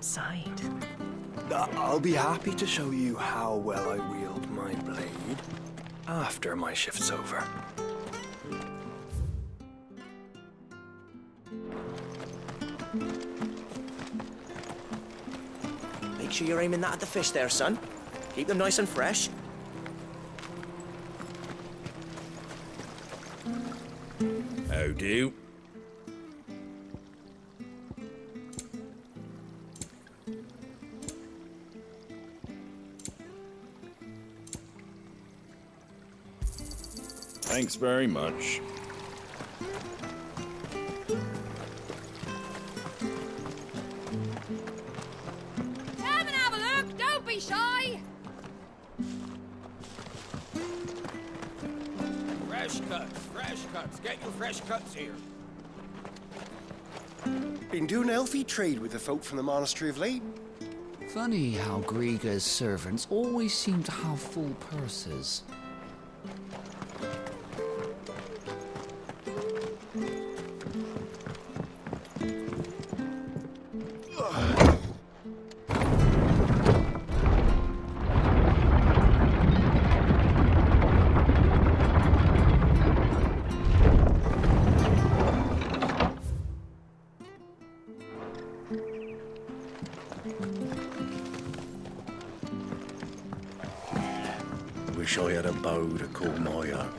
outside. I'll be happy to show you how well I wield my blade after my shift's over. Make sure you're aiming that at the fish there, son. Keep them nice and fresh. How do? Thanks very much. Come and have a look, don't be shy! Fresh cuts. Get your fresh cuts here. Been doing elfie trade with the folk from the monastery of late. Funny how Griga's servants always seem to have full purses. Wish I had a bow to call my own.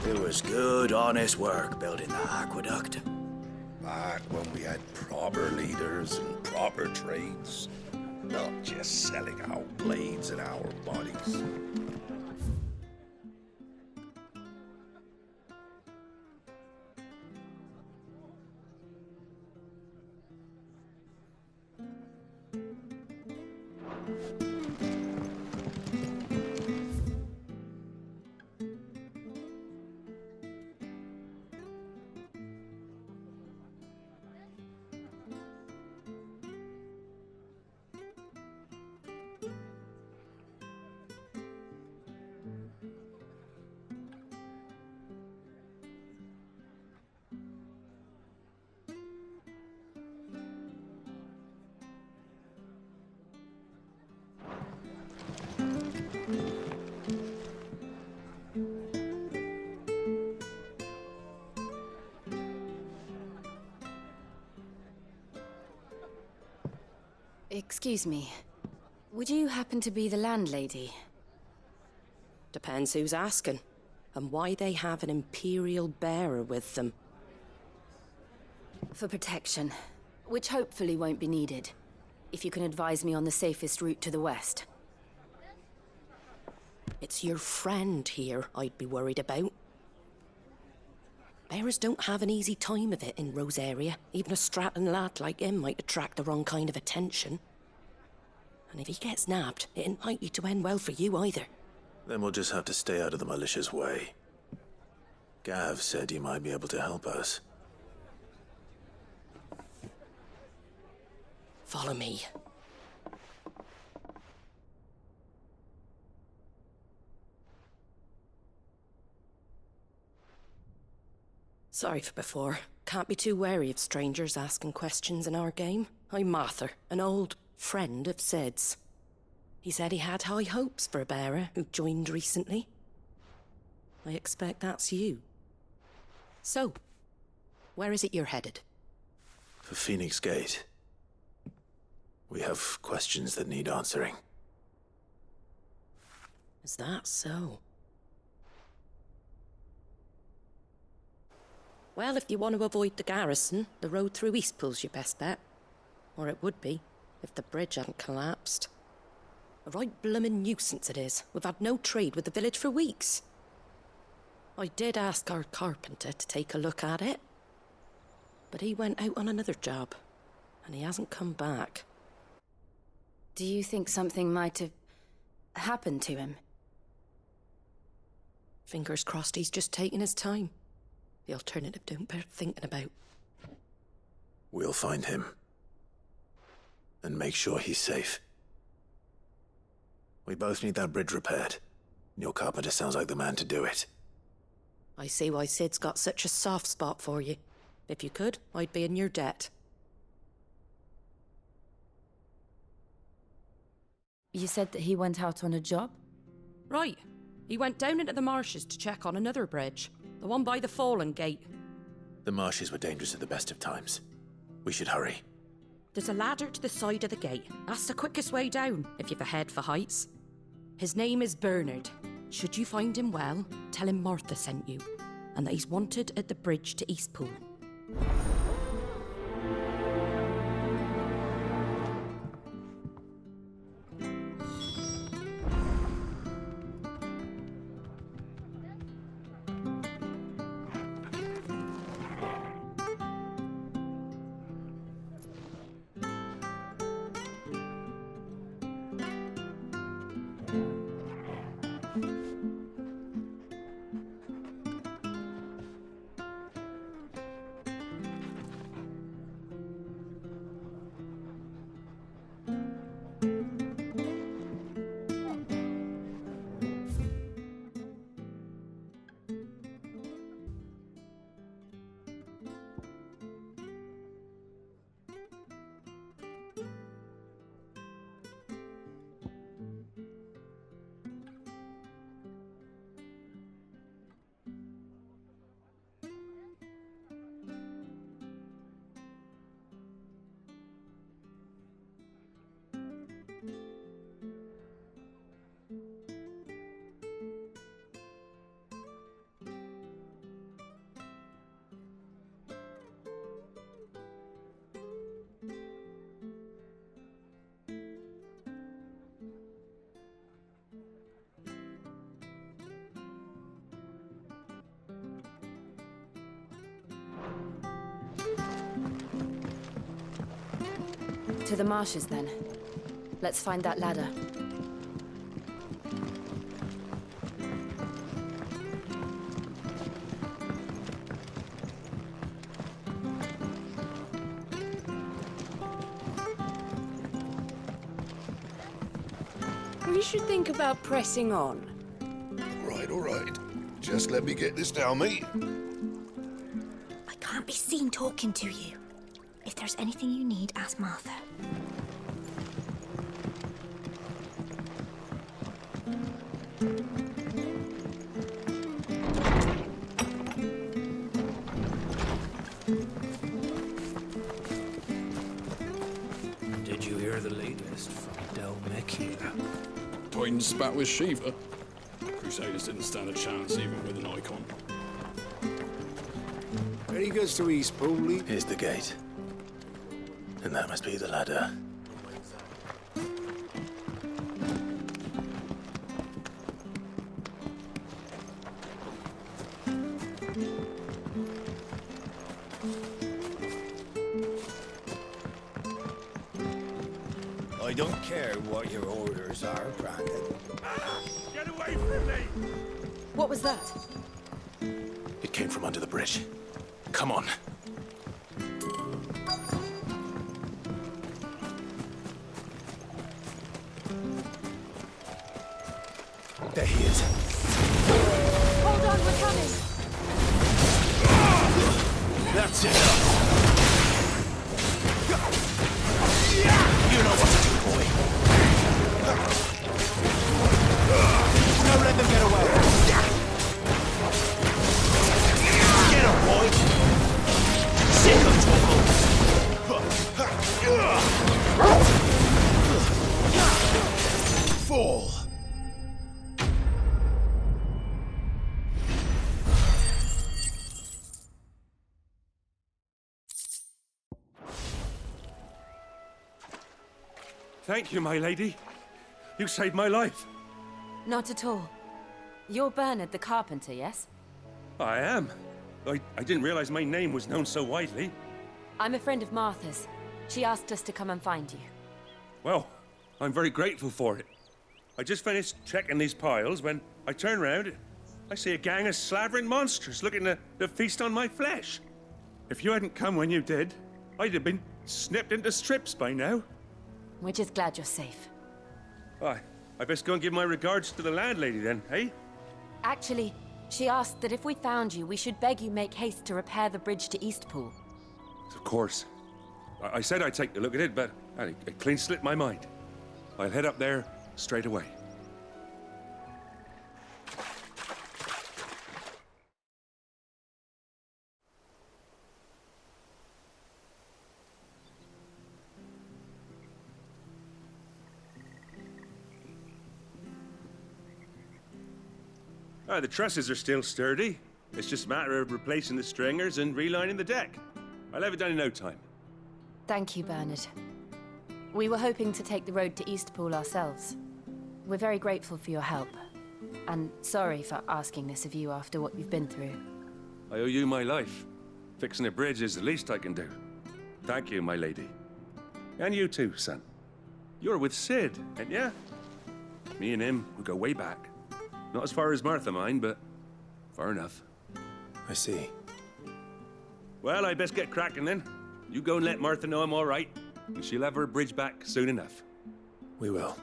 It was good, honest work building the aqueduct. Back when we had proper leaders and proper trades. Not just selling out blades and our bodies. Excuse me. Would you happen to be the landlady? Depends who's asking, and why they have an imperial bearer with them. For protection, which hopefully won't be needed. If you can advise me on the safest route to the west. It's your friend here I'd be worried about. Bearers don't have an easy time of it in Rose area. Even a Stratton lad like him might attract the wrong kind of attention. And if he gets nabbed, it ain't likely to end well for you either. Then we'll just have to stay out of the militia's way. Gav said he might be able to help us. Follow me. Sorry for before. Can't be too wary of strangers asking questions in our game. I'm Martha, an old friend of Sid's. He said he had high hopes for a bearer who joined recently. I expect that's you. So, where is it you're headed? For Phoenix Gate. We have questions that need answering. Is that so? Well, if you want to avoid the garrison, the road through Eastpool's your best bet. Or it would be, if the bridge hadn't collapsed. A right bloomin' nuisance it is. We've had no trade with the village for weeks. I did ask our carpenter to take a look at it. But he went out on another job, and he hasn't come back. Do you think something might have happened to him? Fingers crossed he's just taking his time. The alternative don't bear thinking about. We'll find him. And make sure he's safe. We both need that bridge repaired. Your carpenter sounds like the man to do it. I see why Sid's got such a soft spot for you. If you could, I'd be in your debt. You said that he went out on a job? Right. He went down into the marshes to check on another bridge. The one by the Fallen Gate. The marshes were dangerous at the best of times. We should hurry. There's a ladder to the side of the gate. That's the quickest way down, if you've a head for heights. His name is Bernard. Should you find him well, tell him Martha sent you, and that he's wanted at the bridge to Eastpool. To the marshes, then. Let's find that ladder. We should think about pressing on. All right. Just let me get this down, mate. I can't be seen talking to you. If there's anything you need, ask Martha. Did you hear the latest from Del Mechia? Titan spat with Shiva. Crusaders didn't stand a chance even with an icon. When he goes to Eastpool, Here's the gate. And that must be the ladder. I don't care what your orders are, Brandon. Get away from me! What was that? It came from under the bridge. Come on. There he is. Hold on, we're coming! That's enough. You know what to do, boy. Don't let them get away. Get him, boy. Sick of trouble. Fall. Thank you, my lady. You saved my life. Not at all. You're Bernard the Carpenter, yes? I am. I didn't realize my name was known so widely. I'm a friend of Martha's. She asked us to come and find you. Well, I'm very grateful for it. I just finished checking these piles when I turn around. I see a gang of slavering monsters looking to feast on my flesh. If you hadn't come when you did, I'd have been snipped into strips by now. We're just glad you're safe. I best go and give my regards to the landlady then, eh? Actually, she asked that if we found you, we should beg you make haste to repair the bridge to Eastpool. Of course. I said I'd take a look at it, but it clean slipped my mind. I'll head up there straight away. The trusses are still sturdy. It's just a matter of replacing the stringers and relining the deck. I'll have it done in no time. Thank you, Bernard. We were hoping to take the road to Eastpool ourselves. We're very grateful for your help. And sorry for asking this of you after what you've been through. I owe you my life. Fixing a bridge is the least I can do. Thank you, my lady. And you too, son. You're with Sid, ain't ya? Me and him, we go way back. Not as far as Martha, mind, but far enough. I see. Well, I best get cracking then. You go and let Martha know I'm all right, and she'll have her bridge back soon enough. We will.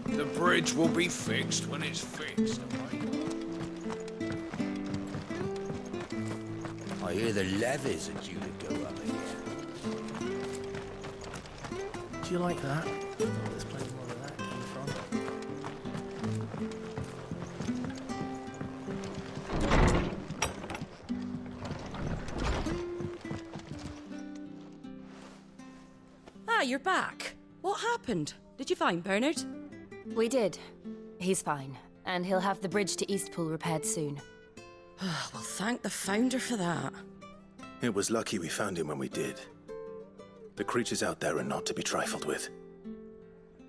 The bridge will be fixed when it's fixed, all right? I hear the levies are due to go up again. Do you like that? There's plenty more where that came from. Ah, you're back. What happened? Did you find Bernard? We did. He's fine, and he'll have the bridge to Eastpool repaired soon. Well, thank the Founder for that. It was lucky we found him when we did. The creatures out there are not to be trifled with.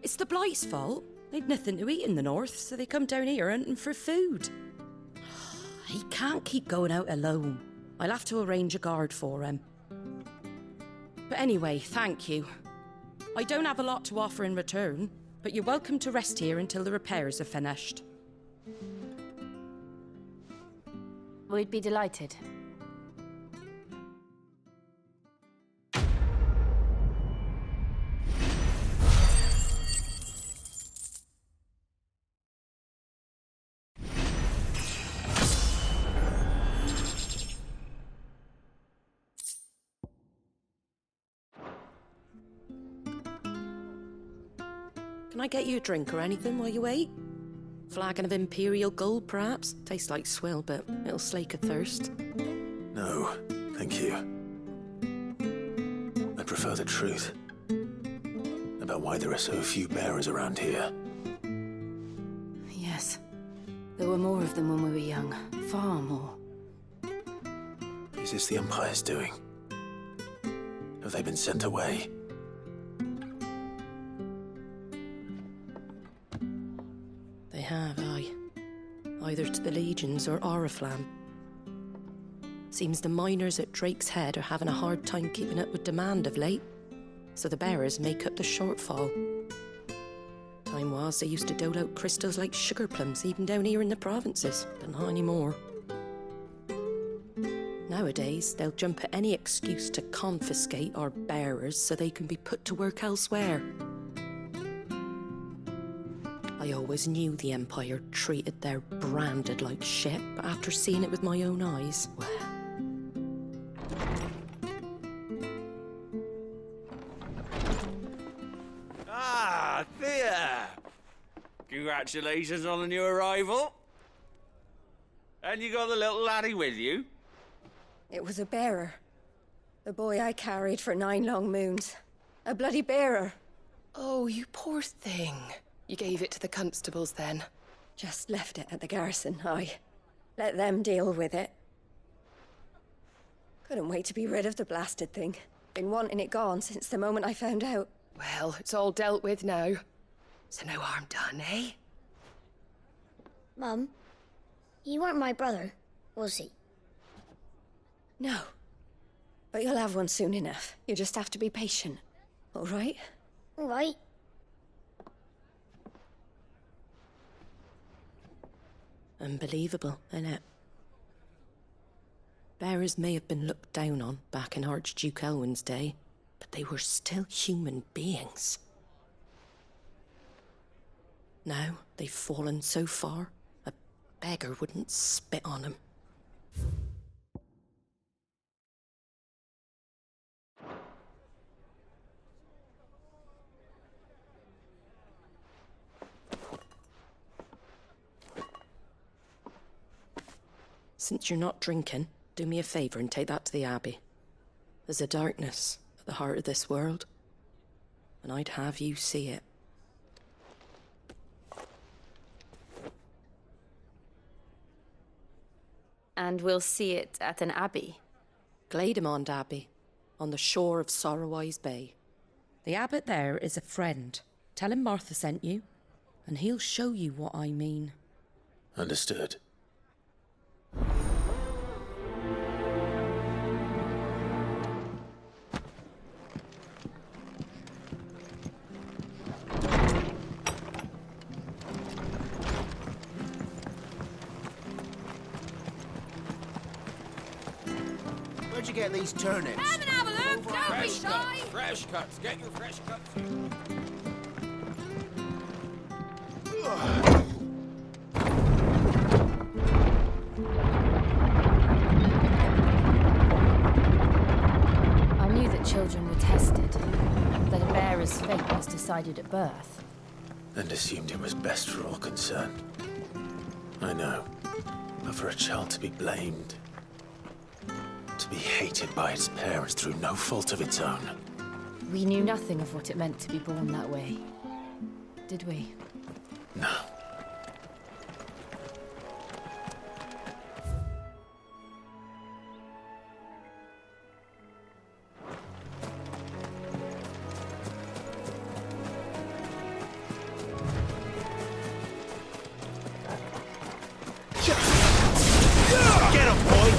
It's the Blight's fault. They'd nothing to eat in the north, so they come down here hunting for food. He can't keep going out alone. I'll have to arrange a guard for him. But anyway, thank you. I don't have a lot to offer in return, but you're welcome to rest here until the repairs are finished. We'd be delighted. Can I get you a drink or anything while you wait? Flagon of Imperial Gold, perhaps? Tastes like swill, but it'll slake a thirst. No, thank you. I prefer the truth. About why there are so few bearers around here. Yes. There were more of them when we were young. Far more. Is this the Empire's doing? Have they been sent away? They have, aye. either to the Legions or Oriflamme. Seems the miners at Drake's Head are having a hard time keeping up with demand of late, so the bearers make up the shortfall. Time was they used to dole out crystals like sugar plums even down here in the provinces, but not anymore. Nowadays, they'll jump at any excuse to confiscate our bearers so they can be put to work elsewhere. I always knew the Empire treated their branded like shit, but after seeing it with my own eyes, well... Ah, Thea! Congratulations on the new arrival. And you got the little laddie with you? It was a bearer. The boy I carried for 9 long moons. A bloody bearer. Oh, you poor thing. You gave it to the constables, then? Just left it at the garrison, I. Let them deal with it. Couldn't wait to be rid of the blasted thing. Been wanting it gone since the moment I found out. Well, it's all dealt with now. So no harm done, eh? Mum, he weren't my brother, was he? No. But you'll have one soon enough. You just have to be patient. All right? All right. Unbelievable, innit? Bearers may have been looked down on back in Archduke Elwin's day, but they were still human beings. Now they've fallen so far, a beggar wouldn't spit on them. Since you're not drinking, do me a favour and take that to the abbey. There's a darkness at the heart of this world, and I'd have you see it. And we'll see it at an abbey? Glademond Abbey, on the shore of Sorrowwise Bay. The abbot there is a friend. Tell him Martha sent you, and he'll show you what I mean. Understood. Where'd you get these turnips? Come and have a look, don't be shy! Fresh cuts, get your fresh cuts. I knew that children were tested, that a bearer's fate was decided at birth. And assumed it was best for all concerned. I know. But for a child to be blamed, to be hated by its parents through no fault of its own. We knew nothing of what it meant to be born that way, did we? No. Get him, boy!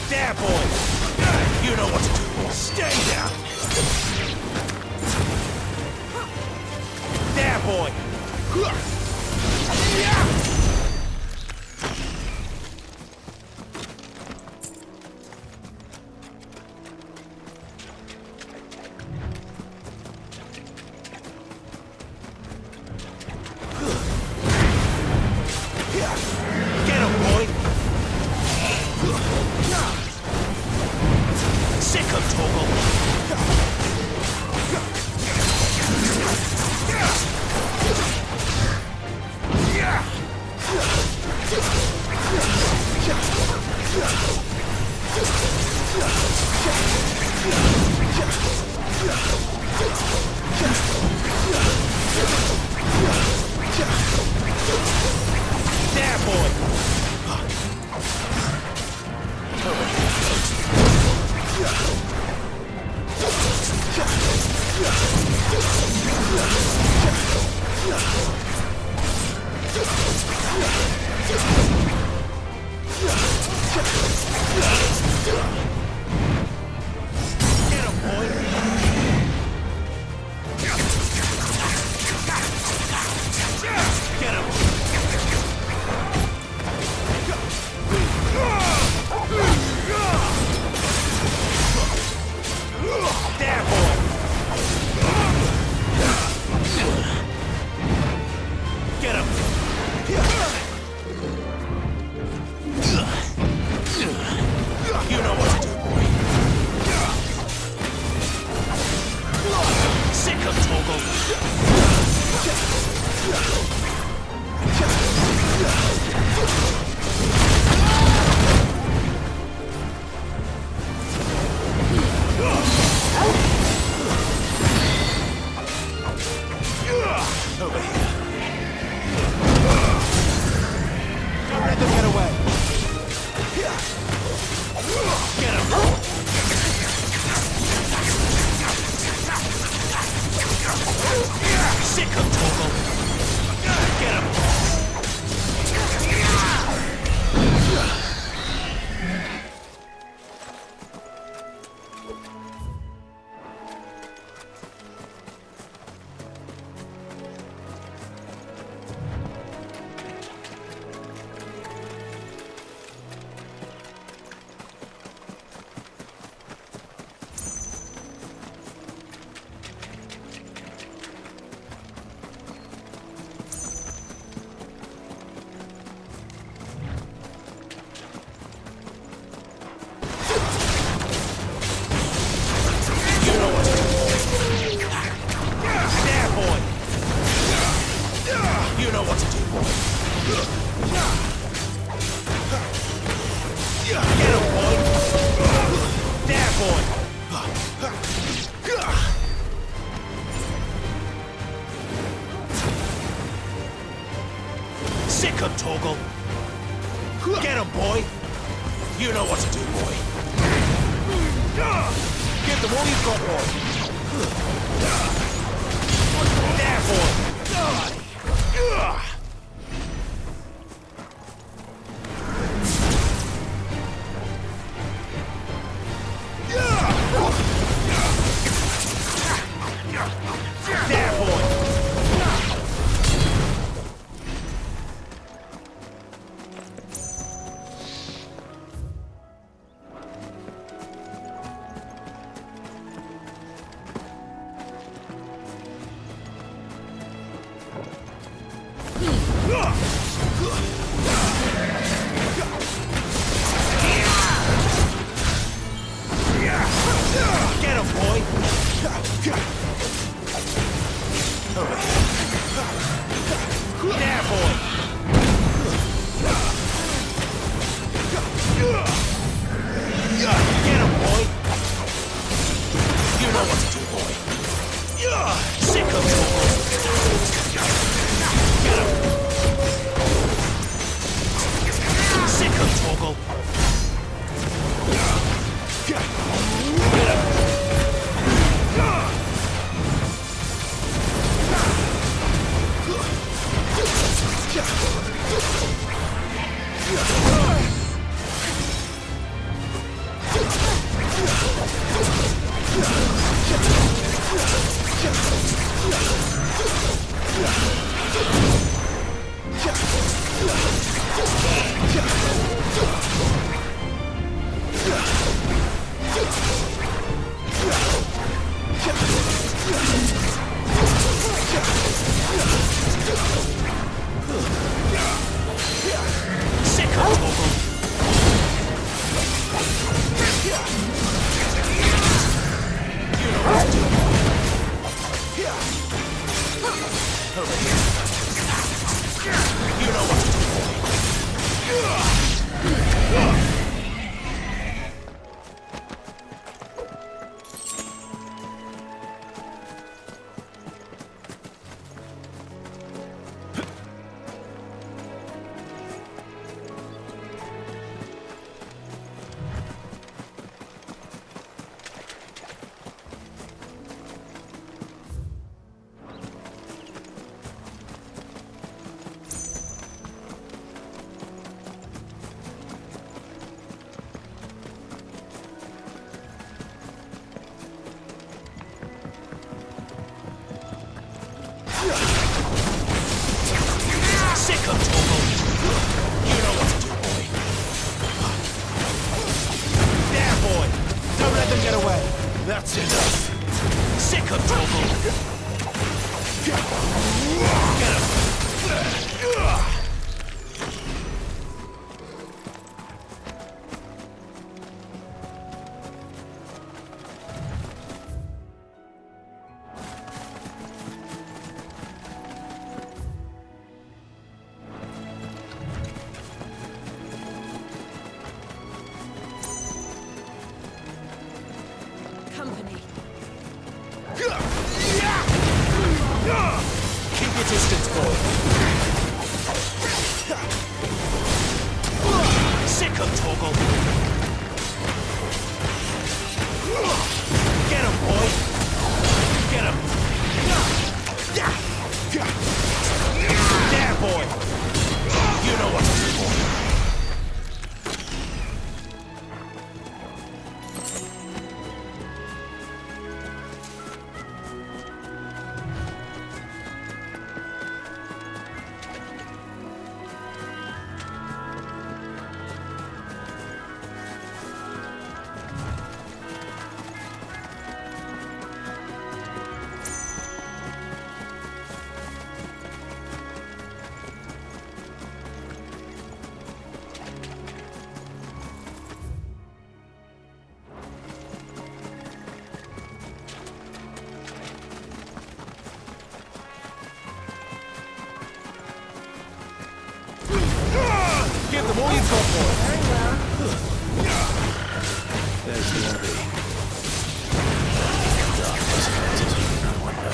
There, boy! You know what to do. Stay down! There, boy! Get him, boy! Sick of Toggle! There, boy! Get him, boy! You know what to do, boy. Give them all you've got, boy. There, boy! There, boy! Get him, boy! Over here. There, boy! Get him, boy! You know what to do, boy. Sick of it. Get him! Sick of Toggle! Get him! That's enough. Sick of trouble. Get him. Keep your distance, boy. Sick of Toggle. Get him, boy. Get him. There, boy. You know what to do, boy. Give them all you've got, boy. Very well. There's the abbey. Darkness enters you, no wonder.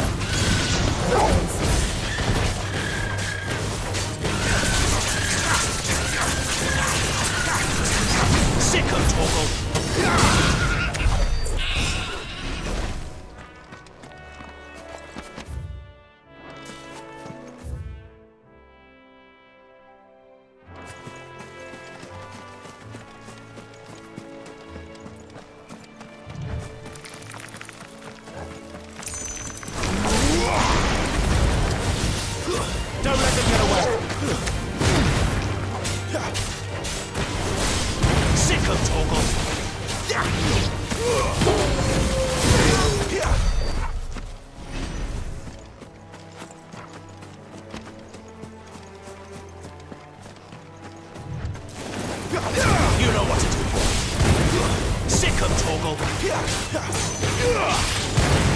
rival.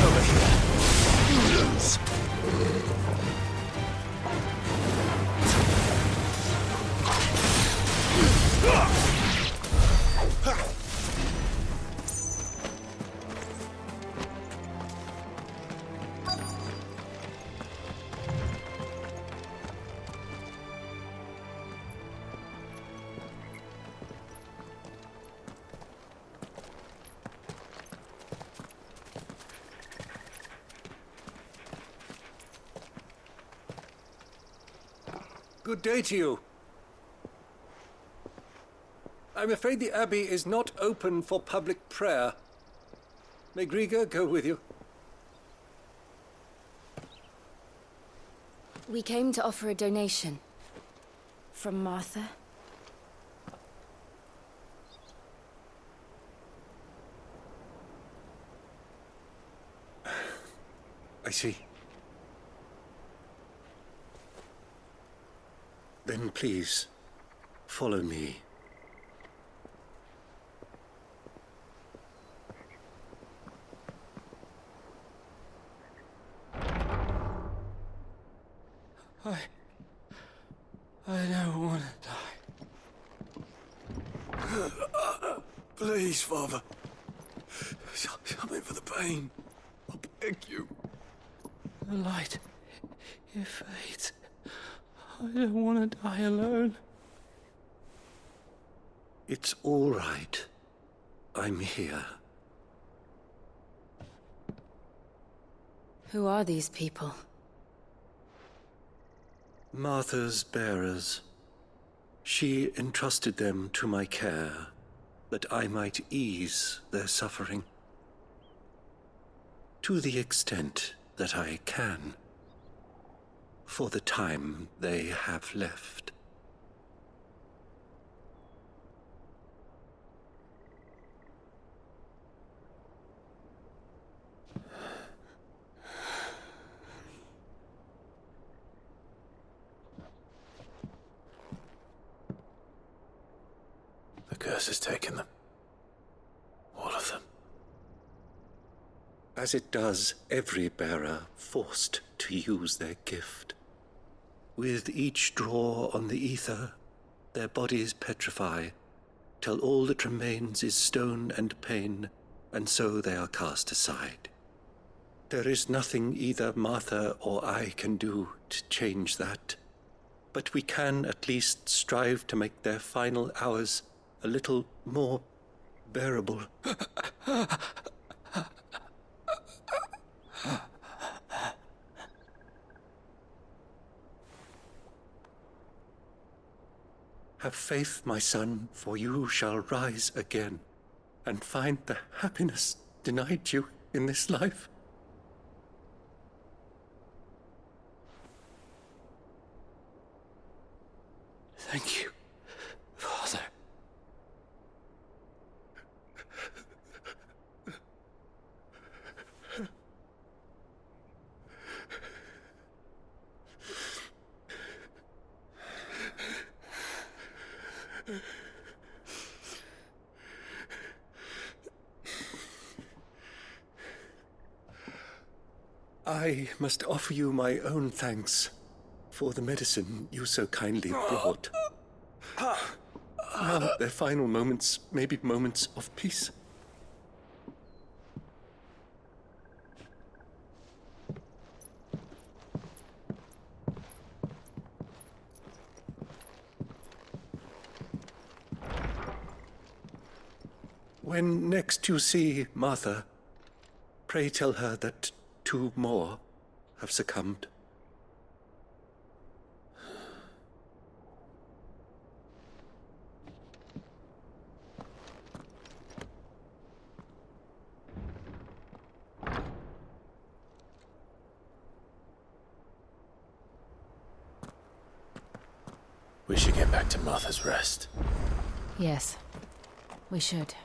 Over here. You lose. Good day to you. I'm afraid the abbey is not open for public prayer. May Griga go with you? We came to offer a donation. From Martha. I see. Then please, follow me. I don't want to die. Please, Father. Something for the pain. I beg you. The light, it fades. I don't want to die alone. It's all right. I'm here. Who are these people? Martha's bearers. She entrusted them to my care, that I might ease their suffering. To the extent that I can. For the time they have left. The curse has taken them. All of them. As it does every bearer forced to use their gift. With each draw on the ether, their bodies petrify, till all that remains is stone and pain, and so they are cast aside. There is nothing either Martha or I can do to change that, but we can at least strive to make their final hours a little more bearable. Have faith, my son, for you shall rise again, and find the happiness denied you in this life. Thank you, Father. I must offer you my own thanks for the medicine you so kindly brought. Now their final moments may be moments of peace. When next you see Martha, pray tell her that 2 more have succumbed. We should get back to Martha's Rest. Yes, we should.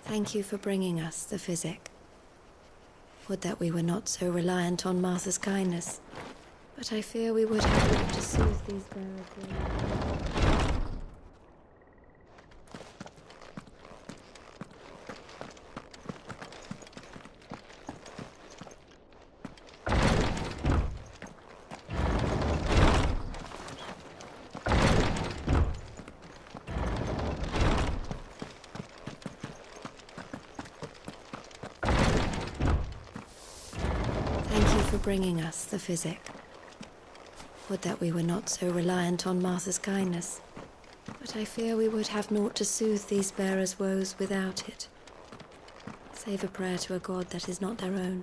Thank you for bringing us the physic. Would that we were not so reliant on Martha's kindness. But I fear we would have looked to soothe these bearers. bringing us the physic. Would that we were not so reliant on Martha's kindness. But I fear we would have naught to soothe these bearers' woes without it. Save a prayer to a god that is not their own.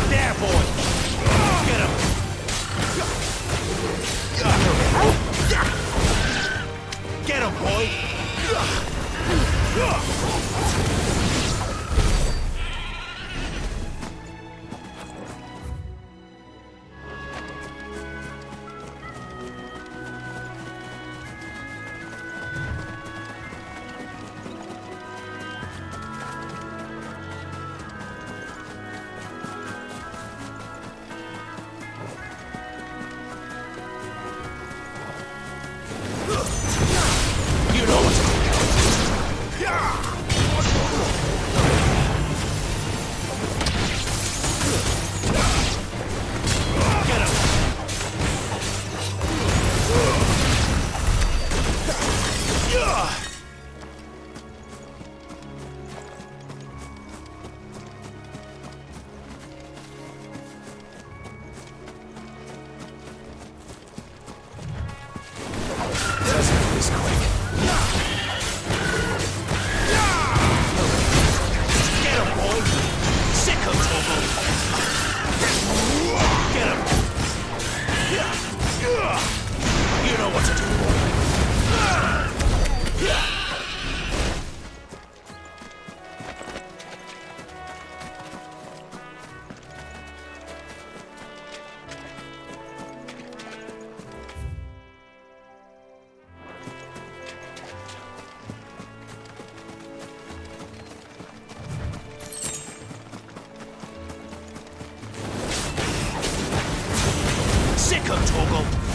There, boy! Get him! Get him, boy!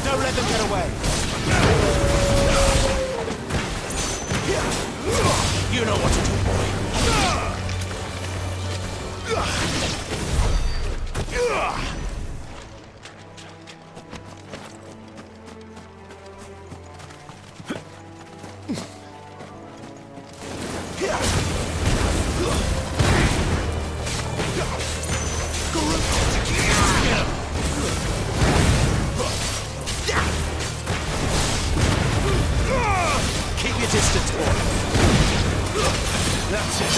Don't let them get away! You know what to do, boy! Keep your distance, boy. That's it.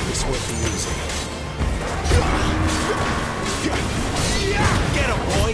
It's worth the music. Get him, boy!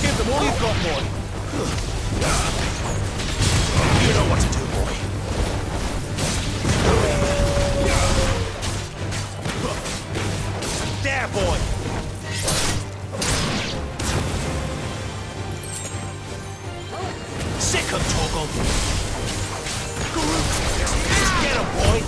Give them all you've got, boy. You know what to do, boy. There, boy. Sick of Torgal. Get him, boy.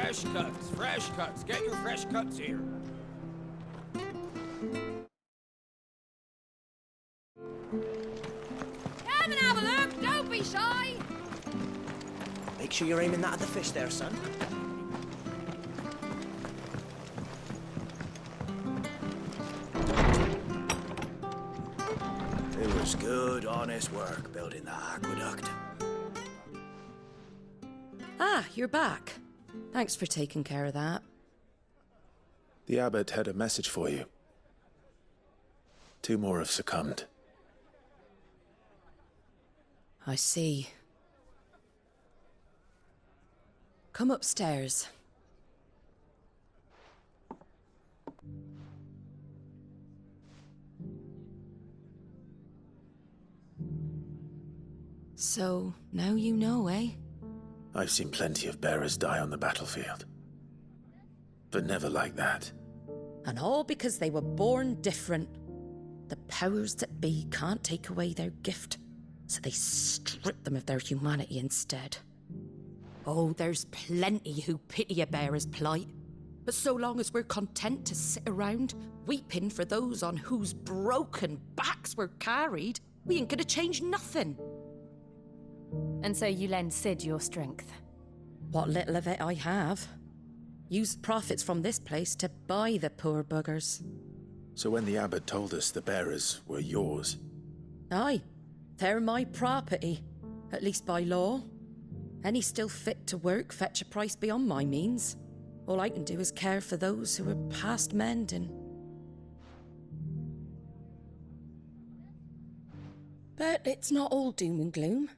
Fresh cuts, fresh cuts. Get your fresh cuts here. Come and have a look, don't be shy. Make sure you're aiming that at the fish there, son. It was good, honest work building that aqueduct. Ah, you're back. Thanks for taking care of that. The abbot had a message for you. 2 more have succumbed. I see. Come upstairs. So, now you know, eh? I've seen plenty of bearers die on the battlefield. But never like that. And all because they were born different. The powers that be can't take away their gift, so they strip them of their humanity instead. Oh, there's plenty who pity a bearer's plight. But so long as we're content to sit around, weeping for those on whose broken backs we're carried, we ain't gonna change nothing. And so you lend Sid your strength? What little of it I have. Use profits from this place to buy the poor buggers. So when the abbot told us the bearers were yours... Aye, they're my property, at least by law. Any still fit to work fetch a price beyond my means. All I can do is care for those who are past mending. But it's not all doom and gloom.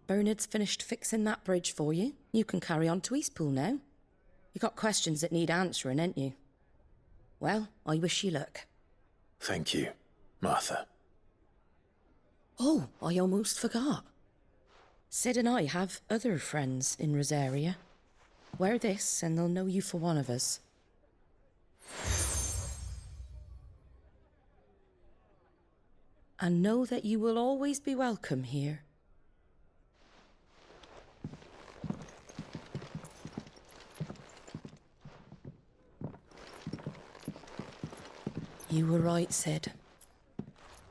Bernard's finished fixing that bridge for you. You can carry on to Eastpool now. You got questions that need answering, ain't you? Well, I wish you luck. Thank you, Martha. Oh, I almost forgot. Sid and I have other friends in Rosaria. Wear this and they'll know you for one of us. And know that you will always be welcome here. You were right, Sid.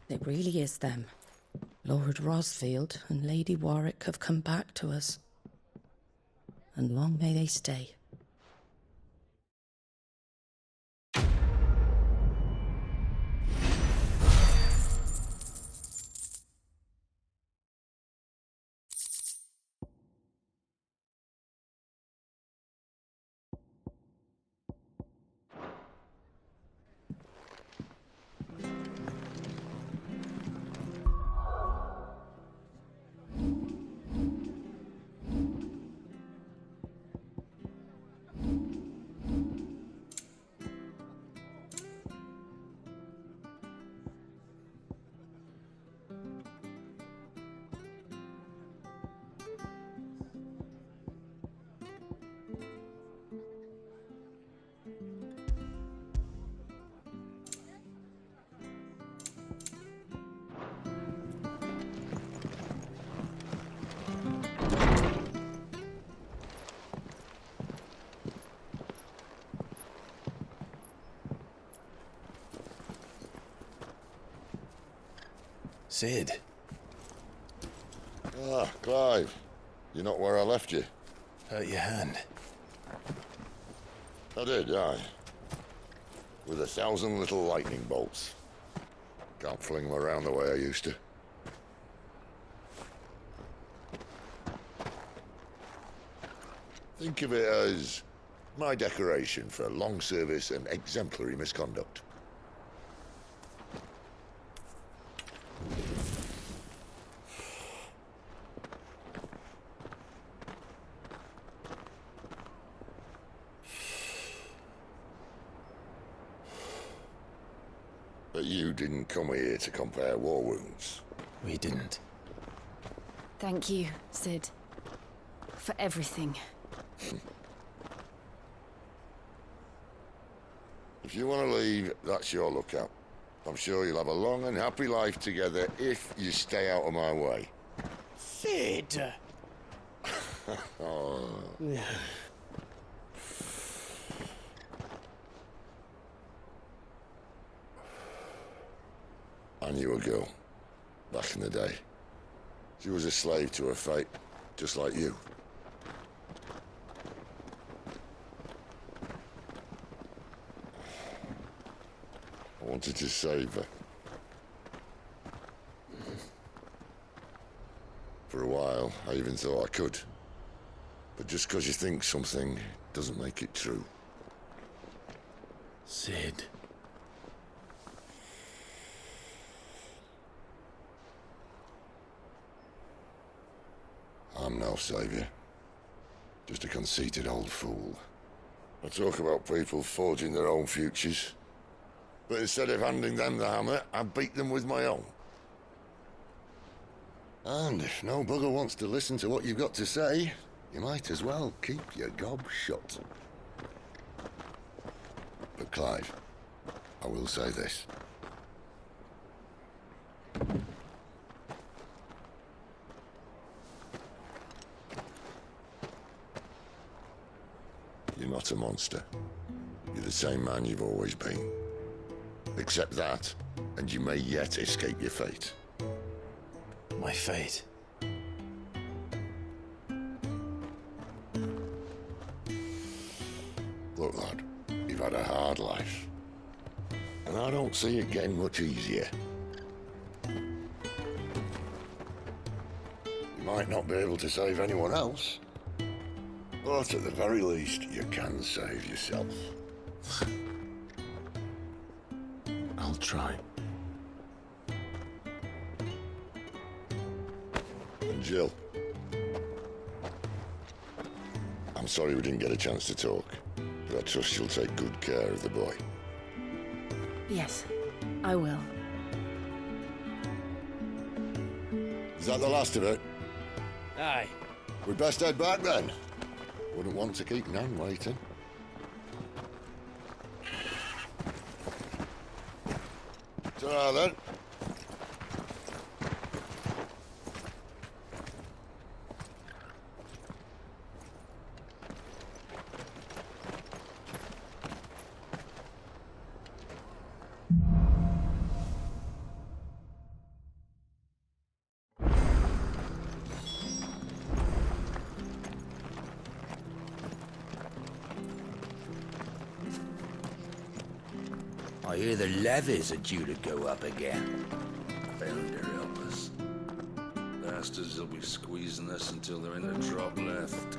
It really is them. Lord Rosfield and Lady Warwick have come back to us. And long may they stay. Sid. Ah, Clive. You're not where I left you. Hurt your hand. I did, aye. With 1,000 little lightning bolts. Can't fling them around the way I used to. Think of it as my decoration for long service and exemplary misconduct. But you didn't come here to compare war wounds. We didn't. Thank you, Sid. For everything. If you want to leave, that's your lookout. I'm sure you'll have a long and happy life together if you stay out of my way. Sid! Oh. I knew a girl, back in the day. She was a slave to her fate, just like you. I wanted to save her. For a while, I even thought I could. But just because you think something doesn't make it true. Sid. I'm no savior. Just a conceited old fool. I talk about people forging their own futures. But instead of handing them the hammer, I beat them with my own. And if no bugger wants to listen to what you've got to say, you might as well keep your gob shut. But Clive, I will say this. You're not a monster. You're the same man you've always been. Accept that, and you may yet escape your fate. My fate? Look, lad, you've had a hard life. And I don't see it getting much easier. You might not be able to save anyone else, but at the very least, you can save yourself. I'll try. And Jill, I'm sorry we didn't get a chance to talk, but I trust you'll take good care of the boy. Yes, I will. Is that the last of it? Aye. We'd best head back then. Wouldn't want to keep Nan waiting. Ta-ra then. I hear the levies are due to go up again. Bender help us. Bastards will be squeezing us until there ain't a drop left.